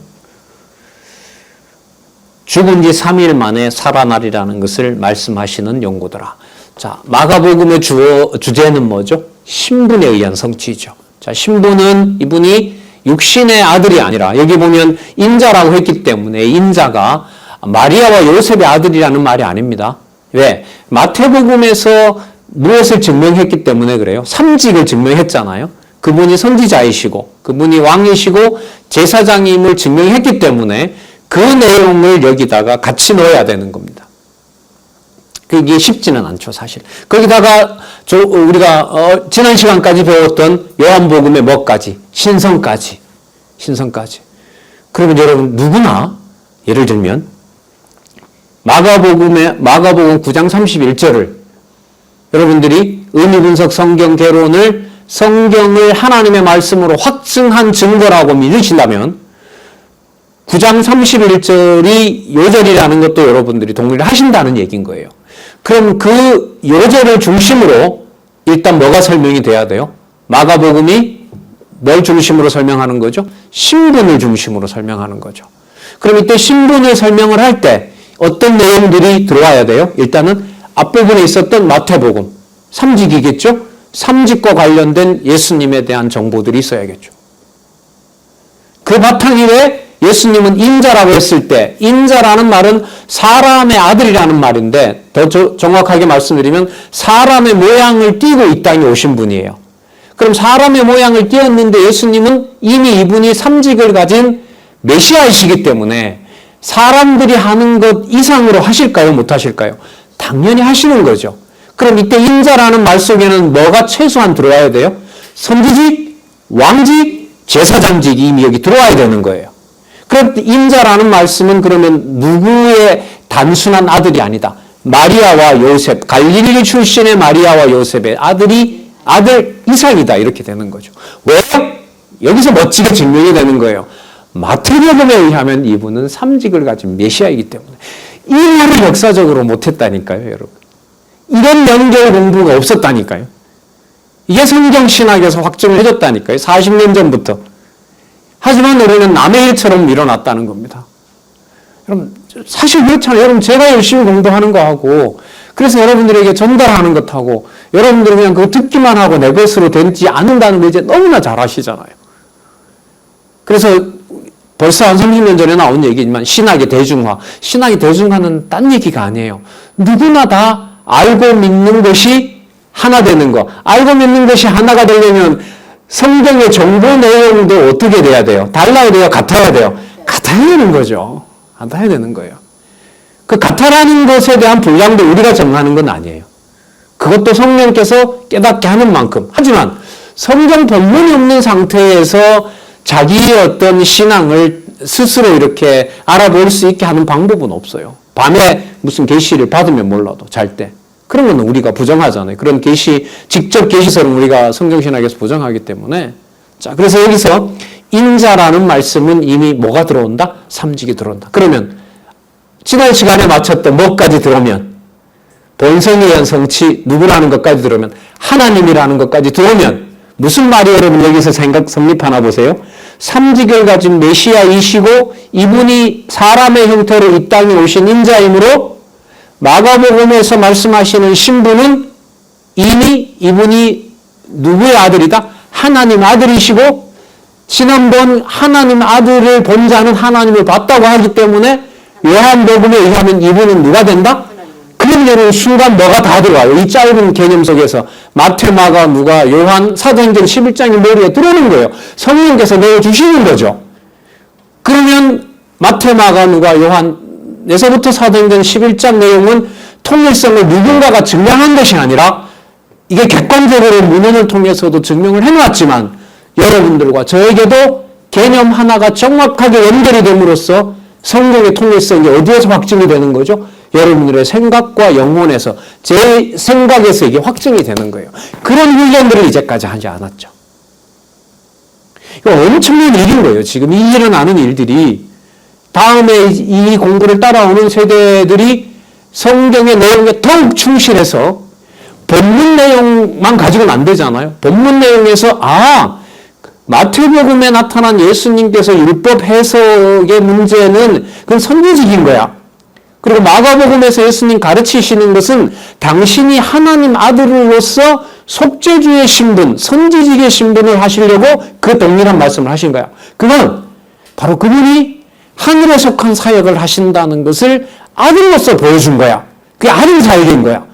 죽은 지 3일 만에 살아나리라는 것을 말씀하시는 용구더라. 자, 마가복음의 주제는 뭐죠? 신분에 의한 성취죠. 자, 신분은 이분이 육신의 아들이 아니라 여기 보면 인자라고 했기 때문에 인자가 마리아와 요셉의 아들이라는 말이 아닙니다. 왜? 마태복음에서 무엇을 증명했기 때문에 그래요? 삼직을 증명했잖아요. 그분이 선지자이시고 그분이 왕이시고 제사장임을 증명했기 때문에 그 내용을 여기다가 같이 넣어야 되는 겁니다. 그게 쉽지는 않죠, 사실. 거기다가 우리가 지난 시간까지 배웠던 요한복음의 뭐까지? 신성까지. 그러면 여러분 누구나 예를 들면 마가복음 9장 31절을 여러분들이 의미분석 성경 개론을 성경을 하나님의 말씀으로 확증한 증거라고 믿으신다면 9장 31절이 요절이라는 것도 여러분들이 동의를 하신다는 얘기인 거예요. 그럼 그 요절을 중심으로 일단 뭐가 설명이 돼야 돼요? 마가복음이 뭘 중심으로 설명하는 거죠? 신분을 중심으로 설명하는 거죠. 그럼 이때 신분을 설명을 할 때 어떤 내용들이 들어와야 돼요? 일단은 앞부분에 있었던 마태복음, 삼직이겠죠? 삼직과 관련된 예수님에 대한 정보들이 있어야겠죠. 그 바탕이 왜 예수님은 인자라고 했을 때 인자라는 말은 사람의 아들이라는 말인데 더 정확하게 말씀드리면 사람의 모양을 띠고 이 땅에 오신 분이에요. 그럼 사람의 모양을 띄었는데 예수님은 이미 이분이 삼직을 가진 메시아이시기 때문에 사람들이 하는 것 이상으로 하실까요? 못 하실까요? 당연히 하시는 거죠. 그럼 이때 인자라는 말 속에는 뭐가 최소한 들어와야 돼요? 선지직, 왕직, 제사장직이 이미 여기 들어와야 되는 거예요. 그럼 인자라는 말씀은 그러면 누구의 단순한 아들이 아니다. 마리아와 요셉, 갈릴리 출신의 마리아와 요셉의 아들 이상이다. 이렇게 되는 거죠. 왜? 여기서 멋지게 증명이 되는 거예요. 마태복음에 의하면 이분은 삼직을 가진 메시아이기 때문에. 이 말을 역사적으로 못했다니까요, 여러분. 이런 연결 공부가 없었다니까요. 이게 성경신학에서 확증을 해줬다니까요. 40년 전부터. 하지만 우리는 남의 일처럼 일어났다는 겁니다. 여러분, 사실 그렇잖아요. 여러분, 제가 열심히 공부하는 거하고, 그래서 여러분들에게 전달하는 것하고, 여러분들은 그냥 그거 듣기만 하고 내 것으로 되지 않는다는 거 이제 너무나 잘 아시잖아요. 그래서 벌써 한 30년 전에 나온 얘기지만, 신학의 대중화는 딴 얘기가 아니에요. 누구나 다 알고 믿는 것이 하나 되는 거. 알고 믿는 것이 하나가 되려면 성경의 정보 내용도 어떻게 돼야 돼요? 달라야 돼요? 같아야 돼요? 같아야 되는 거죠. 같아야 되는 거예요. 그 같아라는 것에 대한 분량도 우리가 정하는 건 아니에요. 그것도 성령께서 깨닫게 하는 만큼. 하지만 성경 본문이 없는 상태에서 자기의 어떤 신앙을 스스로 이렇게 알아볼 수 있게 하는 방법은 없어요. 밤에 무슨 계시를 받으면 몰라도 잘 때. 그런 건 우리가 부정하잖아요. 그런 직접 계시설은 우리가 성경신학에서 부정하기 때문에. 자, 그래서 여기서 인자라는 말씀은 이미 뭐가 들어온다? 삼직이 들어온다. 그러면 지난 시간에 마쳤던 뭐까지 들어오면 본성에 의한 성취 누구라는 것까지 들어오면 하나님이라는 것까지 들어오면 무슨 말이 여러분 여기서 성립하나 보세요. 삼직을 가진 메시아이시고 이분이 사람의 형태로 이 땅에 오신 인자이므로 마가복음에서 말씀하시는 신분은 이미 이분이 누구의 아들이다? 하나님 아들이시고 지난번 하나님 아들을 본 자는 하나님을 봤다고 하기 때문에 요한복음에 의하면 이분은 누가 된다? 그분 열는 순간 뭐가 다 들어와요. 이 짧은 개념 속에서 마태, 마가, 누가, 요한, 사도행전 11장이 머리에 들어오는 거예요. 성령께서 넣어주시는 거죠. 그러면 마태, 마가, 누가, 요한에서부터 사도행전 11장 내용은 통일성을 누군가가 증명한 것이 아니라 이게 객관적으로 문헌을 통해서도 증명을 해놨지만 여러분들과 저에게도 개념 하나가 정확하게 연결이 됨으로써 성경의 통일성이 어디에서 확증이 되는 거죠? 여러분들의 생각과 영혼에서, 제 생각에서 이게 확증이 되는 거예요. 그런 훈련들을 이제까지 하지 않았죠. 이거 엄청난 일인 거예요. 지금 이 일어나는 일들이 다음에 이 공부를 따라오는 세대들이 성경의 내용에 더욱 충실해서 본문 내용만 가지고는 안 되잖아요. 본문 내용에서 마태복음에 나타난 예수님께서 율법 해석의 문제는 그건 선지식인 거야. 그리고 마가복음에서 예수님 가르치시는 것은 당신이 하나님 아들로서 속죄주의 신분, 선지식의 신분을 하시려고 그 동일한 말씀을 하신 거야. 그건 바로 그분이 하늘에 속한 사역을 하신다는 것을 아들로서 보여준 거야. 그게 아들 사역인 거야.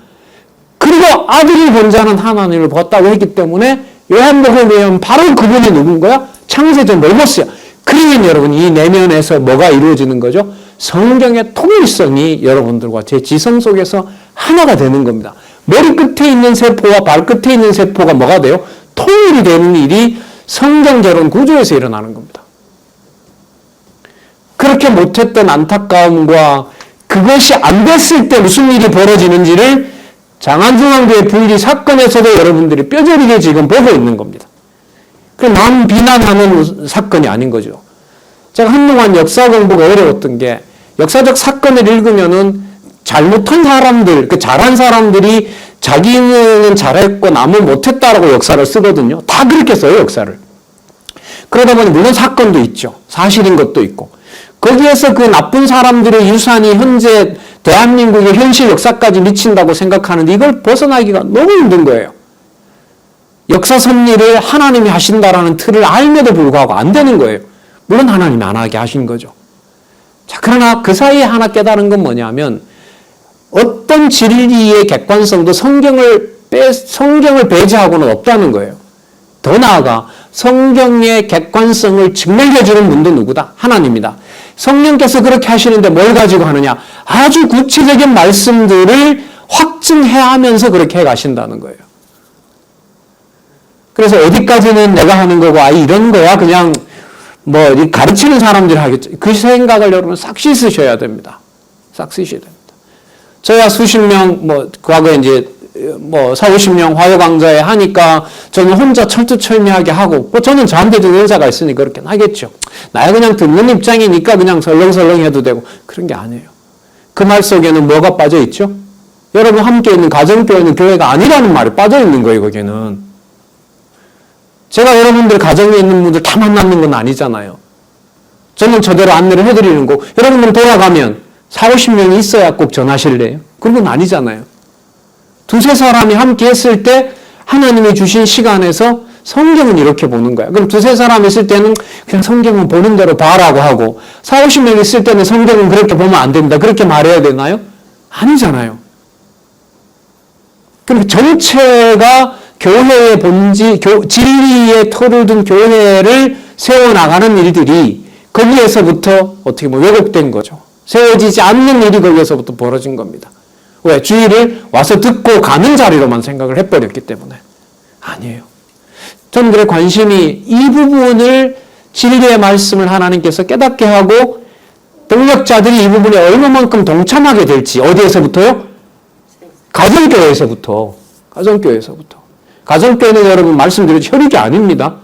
그리고 아들이 본자는 하나님을 보았다고 했기 때문에 요한복음에 의하면 바로 그분이 누군 거야? 창세전 로고스야. 그러면 여러분 이 내면에서 뭐가 이루어지는 거죠? 성경의 통일성이 여러분들과 제 지성 속에서 하나가 되는 겁니다. 머리 끝에 있는 세포와 발끝에 있는 세포가 뭐가 돼요? 통일이 되는 일이 성경적인 구조에서 일어나는 겁니다. 그렇게 못했던 안타까움과 그것이 안 됐을 때 무슨 일이 벌어지는지를 장안중앙교회 분리 사건에서도 여러분들이 뼈저리게 지금 보고 있는 겁니다. 남 비난하는 사건이 아닌 거죠. 제가 한동안 역사 공부가 어려웠던 게 역사적 사건을 읽으면은 잘못한 사람들, 잘한 사람들이 자기는 잘했고 남은 못했다라고 역사를 쓰거든요. 다 그렇게 써요, 역사를. 그러다 보니 물론 사건도 있죠. 사실인 것도 있고. 거기에서 그 나쁜 사람들의 유산이 현재 대한민국의 현실 역사까지 미친다고 생각하는데 이걸 벗어나기가 너무 힘든 거예요. 역사 섭리를 하나님이 하신다라는 틀을 알면도 불구하고 안 되는 거예요. 물론 하나님이 안 하게 하신 거죠. 자, 그러나 그 사이에 하나 깨달은 건 뭐냐면 어떤 진리의 객관성도 성경을 배제하고는 없다는 거예요. 더 나아가 성경의 객관성을 증명해주는 분도 누구다? 하나님이다. 성령께서 그렇게 하시는데 뭘 가지고 하느냐? 아주 구체적인 말씀들을 확증해야 하면서 그렇게 해가신다는 거예요. 그래서 어디까지는 내가 하는 거고, 이런 거야 그냥 가르치는 사람들이 하겠죠. 그 생각을 여러분 싹 씻으셔야 됩니다. 싹 씻으셔야 됩니다. 저야 수십 명, 과거에 이제 40-50명 화요 강좌에 하니까 저는 혼자 철두철미하게 하고, 저는 저한테도 여자가 있으니 그렇게 하겠죠. 나야 그냥 듣는 입장이니까 그냥 설렁설렁 해도 되고, 그런 게 아니에요. 그 말 속에는 뭐가 빠져 있죠? 여러분 함께 있는 가정교회는 교회가 아니라는 말이 빠져 있는 거예요, 거기는. 제가 여러분들 가정에 있는 분들 다 만나는 건 아니잖아요. 저는 저대로 안내를 해드리는 거고, 여러분들 돌아가면 40-50명이 있어야 꼭 전하실래요? 그런 건 아니잖아요. 두세 사람이 함께 했을 때 하나님이 주신 시간에서 성경은 이렇게 보는 거야. 그럼 두세 사람 있을 때는 그냥 성경은 보는 대로 봐라고 하고 40-50명 있을 때는 성경은 그렇게 보면 안 됩니다. 그렇게 말해야 되나요? 아니잖아요. 그럼 전체가 교회의 본질, 진리의 터를 둔 교회를 세워나가는 일들이 거기에서부터 어떻게 보면 왜곡된 거죠. 세워지지 않는 일이 거기에서부터 벌어진 겁니다. 왜? 주의를 와서 듣고 가는 자리로만 생각을 해버렸기 때문에. 아니에요. 저들의 관심이 이 부분을 진리의 말씀을 하나님께서 깨닫게 하고 동력자들이 이 부분에 얼마만큼 동참하게 될지 어디에서부터요? 가정교회에서부터. 가정교회는 여러분 말씀드렸죠. 혈육이 아닙니다.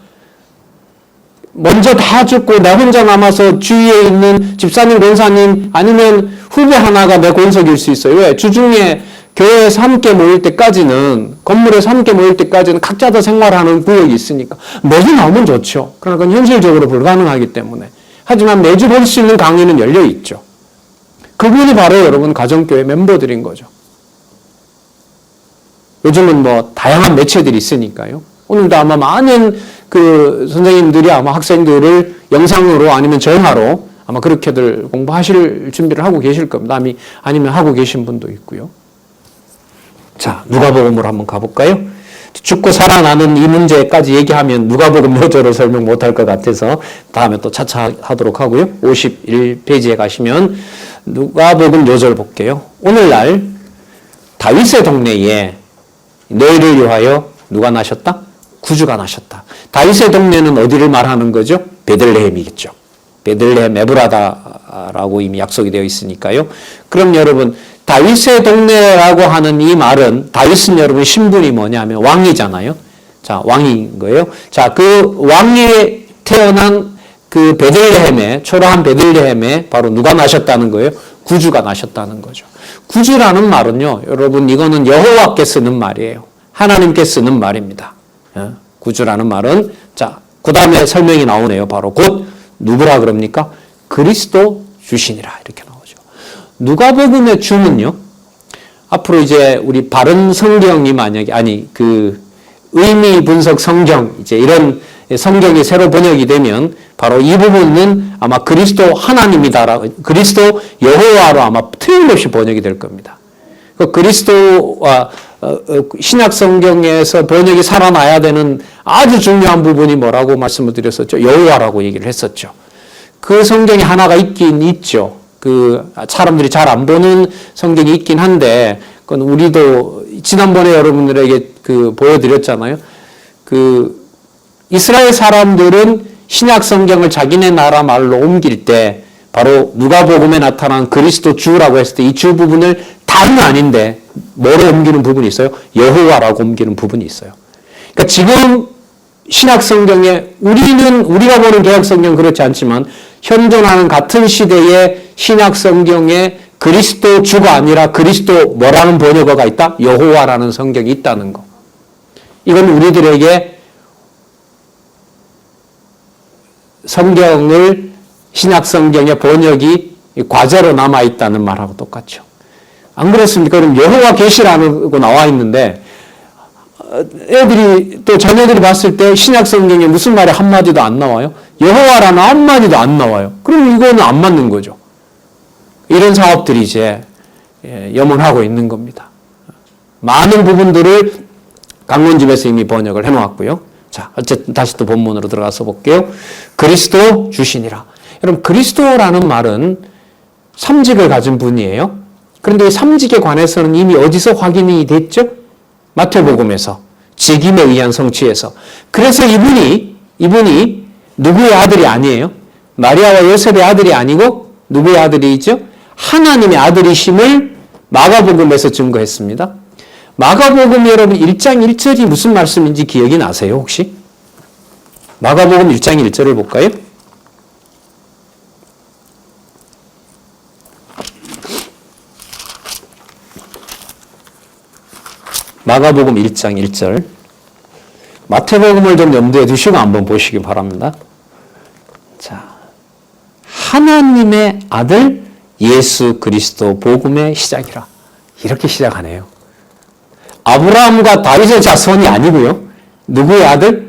먼저 다 죽고 나 혼자 남아서 주위에 있는 집사님, 권사님 아니면 후배 하나가 내 권석일 수 있어요. 왜? 주중에 교회에서 함께 모일 때까지는, 건물에서 함께 모일 때까지는 각자 다 생활하는 구역이 있으니까 뭐도 나오면 좋죠. 그러나 그건 현실적으로 불가능하기 때문에. 하지만 매주 볼 수 있는 강의는 열려 있죠. 그분이 바로 여러분 가정교회 멤버들인 거죠. 요즘은 다양한 매체들이 있으니까요. 오늘도 아마 많은 선생님들이 아마 학생들을 영상으로 아니면 전화로 아마 그렇게들 공부하실 준비를 하고 계실 겁니다. 아니면 하고 계신 분도 있고요. 자, 누가복음으로 한번 가볼까요? 죽고 살아나는 이 문제까지 얘기하면 누가복음 요절을 설명 못할 것 같아서 다음에 또 차차 하도록 하고요. 51페이지에 가시면 누가복음 요절 볼게요. 오늘날 다윗의 동네에 너희를 위하여 누가 나셨다? 구주가 나셨다. 다윗의 동네는 어디를 말하는 거죠? 베들레헴이겠죠. 베들레헴 에브라다라고 이미 약속이 되어 있으니까요. 그럼 여러분 다윗의 동네라고 하는 이 말은 다윗은 여러분 신분이 뭐냐면 왕이잖아요. 자, 왕인 거예요. 자, 그 왕이 태어난 그 베들레헴에 초라한 베들레헴에 바로 누가 나셨다는 거예요? 구주가 나셨다는 거죠. 구주라는 말은요, 여러분 이거는 여호와께 쓰는 말이에요. 하나님께 쓰는 말입니다. 구주라는 말은 자, 그다음에 설명이 나오네요. 바로 곧 누구라 그럽니까? 그리스도 주시니라 이렇게 나오죠. 누가복음의 주는요. 앞으로 이제 우리 바른 성경이 만약에 그 의미 분석 성경 이제 이런 성경이 새로 번역이 되면 바로 이 부분은 아마 그리스도 하나님이다, 그리스도 여호와로 아마 틀림없이 번역이 될 겁니다. 그 그리스도와 신약 성경에서 번역이 살아나야 되는 아주 중요한 부분이 뭐라고 말씀을 드렸었죠? 여호와라고 얘기를 했었죠. 그 성경이 하나가 있긴 있죠. 그 사람들이 잘 안 보는 성경이 있긴 한데, 그건 우리도 지난번에 여러분들에게 그 보여드렸잖아요. 그 이스라엘 사람들은 신약 성경을 자기네 나라 말로 옮길 때 바로 누가복음에 나타난 그리스도 주라고 했을 때 이 주 부분을 다는 아닌데 뭐로 옮기는 부분이 있어요? 여호와라고 옮기는 부분이 있어요. 그러니까 지금 신약 성경에 우리가 보는 개역 성경 그렇지 않지만 현존하는 같은 시대의 신약 성경에 그리스도 주가 아니라 그리스도 뭐라는 번역어가 있다? 여호와라는 성경이 있다는 거. 이건 우리들에게 성경을 신약 성경의 번역이 과제로 남아 있다는 말하고 똑같죠. 안 그렇습니까? 그럼 여호와 계시라고 나와 있는데 애들이 또 자녀들이 봤을 때 신약 성경에 무슨 말이 한마디도 안 나와요? 여호와라는 한마디도 안 나와요. 그럼 이거는 안 맞는 거죠. 이런 사업들이 이제 염원하고 있는 겁니다. 많은 부분들을 강론집에서 이미 번역을 해놓았고요. 자, 어쨌든 다시 또 본문으로 들어가서 볼게요. 그리스도 주시니라. 여러분, 그리스도라는 말은 삼직을 가진 분이에요. 그런데 이 삼직에 관해서는 이미 어디서 확인이 됐죠? 마태복음에서, 직임에 의한 성취에서. 그래서 이분이 누구의 아들이 아니에요? 마리아와 요셉의 아들이 아니고 누구의 아들이죠? 하나님의 아들이심을 마가복음에서 증거했습니다. 마가복음 여러분 1장 1절이 무슨 말씀인지 기억이 나세요 혹시? 마가복음 1장 1절을 볼까요? 마가복음 1장 1절. 마태복음을 좀 염두에 두시고 한번 보시기 바랍니다. 자, 하나님의 아들 예수 그리스도 복음의 시작이라. 이렇게 시작하네요. 아브라함과 다윗의 자손이 아니고요. 누구의 아들?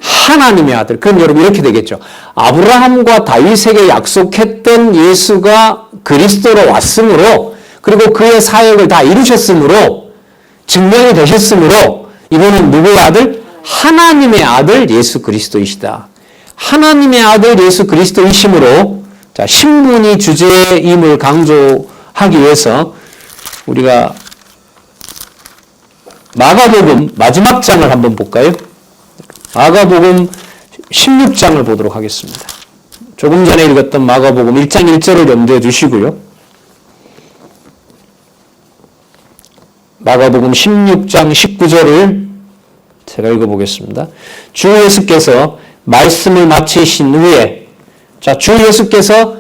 하나님의 아들. 그럼 여러분 이렇게 되겠죠. 아브라함과 다윗에게 약속했던 예수가 그리스도로 왔으므로 그리고 그의 사역을 다 이루셨으므로 증명이 되셨으므로 이분은 누구의 아들? 하나님의 아들 예수 그리스도이시다. 하나님의 아들 예수 그리스도이심으로 자, 신분이 주제임을 강조하기 위해서 우리가 마가복음 마지막 장을 한번 볼까요? 마가복음 16장을 보도록 하겠습니다. 조금 전에 읽었던 마가복음 1장 1절을 염두에 두시고요. 마가복음 16장 19절을 제가 읽어보겠습니다. 주 예수께서 말씀을 마치신 후에 자, 주 예수께서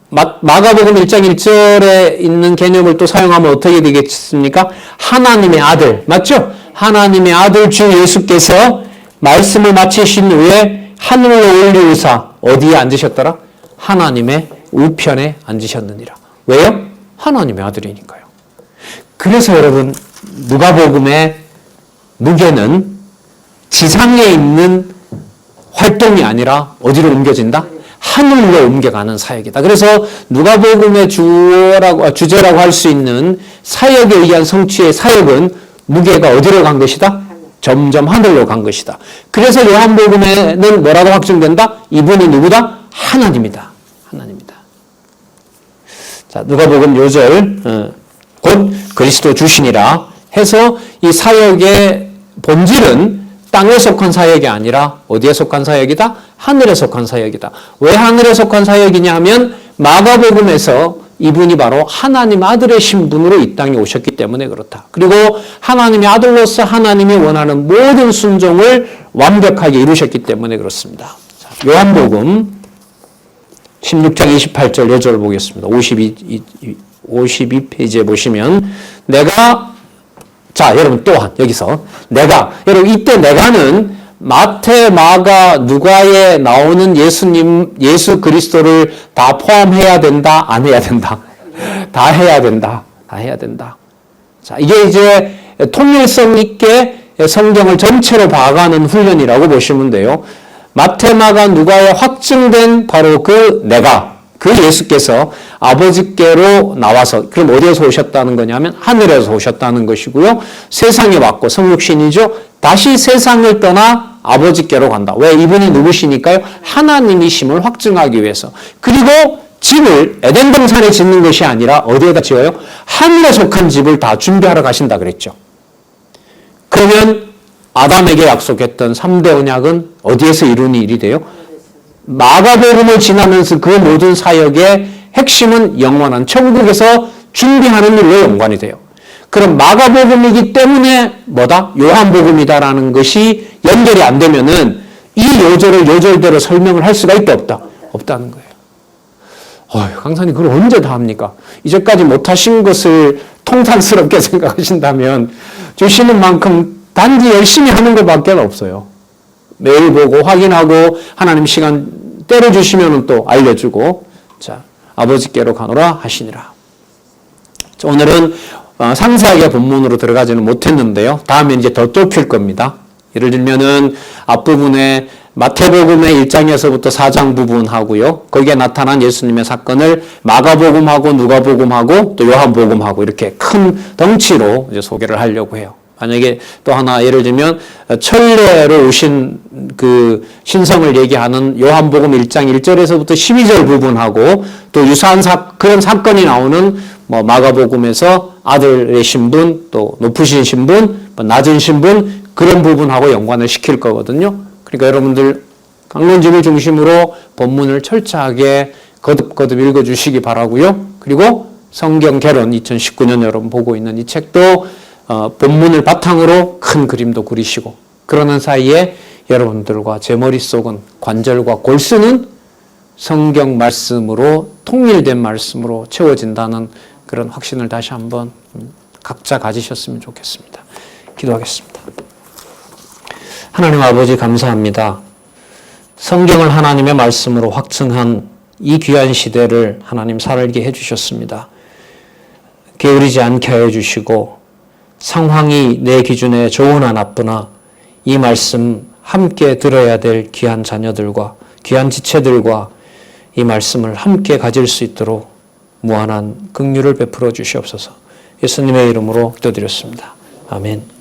마가복음 1장 1절에 있는 개념을 또 사용하면 어떻게 되겠습니까? 하나님의 아들, 맞죠? 하나님의 아들 주 예수께서 말씀을 마치신 후에 하늘로 올리우사 어디에 앉으셨더라? 하나님의 우편에 앉으셨느니라. 왜요? 하나님의 아들이니까요. 그래서 여러분 누가복음의 무게는 지상에 있는 활동이 아니라 어디로 옮겨진다? 하늘로 옮겨가는 사역이다. 그래서 누가복음의 주제라고 할 수 있는 사역에 의한 성취의 사역은 무게가 어디로 간 것이다? 점점 하늘로 간 것이다. 그래서 요한복음에는 뭐라고 확증된다? 이분이 누구다? 하나님이다. 하나님이다. 자, 누가복음 요절 곧 그리스도 주시니라 해서 이 사역의 본질은 땅에 속한 사역이 아니라 어디에 속한 사역이다? 하늘에 속한 사역이다. 왜 하늘에 속한 사역이냐 하면 마가복음에서 이분이 바로 하나님 아들의 신분으로 이 땅에 오셨기 때문에 그렇다. 그리고 하나님의 아들로서 하나님이 원하는 모든 순종을 완벽하게 이루셨기 때문에 그렇습니다. 자, 요한복음 16장 28절 여절 보겠습니다. 52페이지에 보시면 자, 여러분 또한 여기서 여러분 이때 내가는 마태, 마가, 누가에 나오는 예수 그리스도를 다 포함해야 된다, 안 해야 된다? 다 해야 된다. 다 해야 된다. 자, 이게 이제 통일성 있게 성경을 전체로 봐가는 훈련이라고 보시면 돼요. 마태, 마가, 누가에 확증된 바로 그 예수께서 아버지께로 나와서, 그럼 어디에서 오셨다는 거냐면 하늘에서 오셨다는 것이고요. 세상에 왔고 성육신이죠. 다시 세상을 떠나 아버지께로 간다. 왜? 이분이 누구시니까요? 하나님이심을 확증하기 위해서. 그리고 집을 에덴 동산에 짓는 것이 아니라 어디에다 지어요? 하늘에 속한 집을 다 준비하러 가신다 그랬죠. 그러면 아담에게 약속했던 3대 언약은 어디에서 이루는 일이 돼요? 마가복음을 지나면서 그 모든 사역의 핵심은 영원한 천국에서 준비하는 일로 연관이 돼요. 그럼 마가복음이기 때문에 뭐다? 요한복음이다라는 것이 연결이 안 되면은 이 요절을 요절대로 설명을 할 수가 있다 없다? 없다는 거예요. 강사님 그걸 언제 다 합니까? 이제까지 못하신 것을 통탄스럽게 생각하신다면 주시는 만큼 단지 열심히 하는 것밖에 없어요. 매일 보고 확인하고 하나님 시간 때려주시면 또 알려주고, 자, 아버지께로 가노라 하시니라. 자, 오늘은 상세하게 본문으로 들어가지는 못했는데요. 다음에 이제 더 좁힐 겁니다. 예를 들면은 앞부분에 마태복음의 1장에서부터 4장 부분하고요. 거기에 나타난 예수님의 사건을 마가복음하고 누가복음하고 또 요한복음하고 이렇게 큰 덩치로 이제 소개를 하려고 해요. 만약에 또 하나 예를 들면 천례로 오신 그 신성을 얘기하는 요한복음 1장 1절에서부터 12절 부분하고 또 유사한 그런 사건이 나오는 마가복음에서 아들의 신분, 또 높으신 신분, 낮은 신분 그런 부분하고 연관을 시킬 거거든요. 그러니까 여러분들 강론집을 중심으로 본문을 철저하게 거듭거듭 읽어주시기 바라고요. 그리고 성경 개론 2019년 여러분 보고 있는 이 책도 본문을 바탕으로 큰 그림도 그리시고, 그러는 사이에 여러분들과 제 머릿속은 관절과 골수는 성경 말씀으로 통일된 말씀으로 채워진다는 그런 확신을 다시 한번 각자 가지셨으면 좋겠습니다. 기도하겠습니다. 하나님 아버지 감사합니다. 성경을 하나님의 말씀으로 확증한 이 귀한 시대를 하나님 살게 해주셨습니다. 게으르지 않게 하여 주시고 상황이 내 기준에 좋으나 나쁘나 이 말씀 함께 들어야 될 귀한 자녀들과 귀한 지체들과 이 말씀을 함께 가질 수 있도록 무한한 긍휼을 베풀어 주시옵소서. 예수님의 이름으로 기도드렸습니다. 아멘.